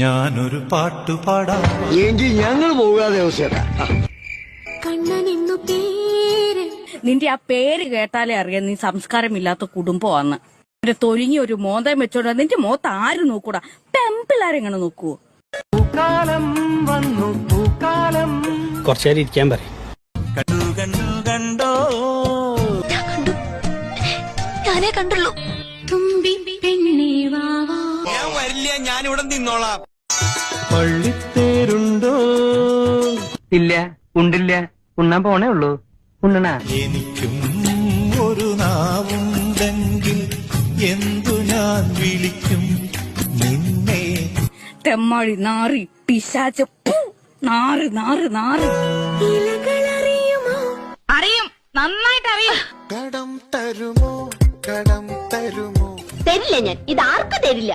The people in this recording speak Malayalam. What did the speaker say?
ഞാനൊരു പാട്ടു പാടാം എങ്കിൽ ഞങ്ങൾ പോകാതെ കണ്ണനെന്നു പേര്. നിന്റെ ആ പേര് കേട്ടാലേ അറിയാം നീ സംസ്കാരമില്ലാത്ത കുടുംബമാന്ന്. ഒരു തൊലിഞ്ഞ ഒരു മോന്തം വെച്ചോണ്ട് നിന്റെ മോത്ത് ആരും നോക്കൂടാ, പെമ്പിള്ളാരെങ്ങനെ നോക്കൂ? പൂക്കാലം വന്നു പൂക്കാലം. കുറച്ചേരം ഇരിക്കാൻ പറയും. കണ്ടു കണ്ടു കണ്ടോ ഞാനേ കണ്ടുള്ളൂ. തുമ്പി പെണ്ണേ വാവാ. ഞാൻ വരില്ല, ഞാനിവിടെ നിന്നോളാം. പള്ളിത്തേരുണ്ടോ? ഇല്ല, ഉണ്ടില്ല, ഉണ്ണാൻ പോണേ ഉള്ളൂ. ഉണ്ണണ എനിക്കും ഒരു നാവുണ്ടെങ്കിൽ എന്തു ഞാൻ വിളിക്കും നിന്നെ. തെമ്മാടി നാറി പിശാച്, നാറ് നാറ് നാറ്. ഇലകളറിയുമോ? അറിയും, നന്നായിട്ട് അറിയും. കടം തരുമോ, കടം തരുമോ? തരില്ല, ഞാൻ ഇതാർക്കും തരില്ല.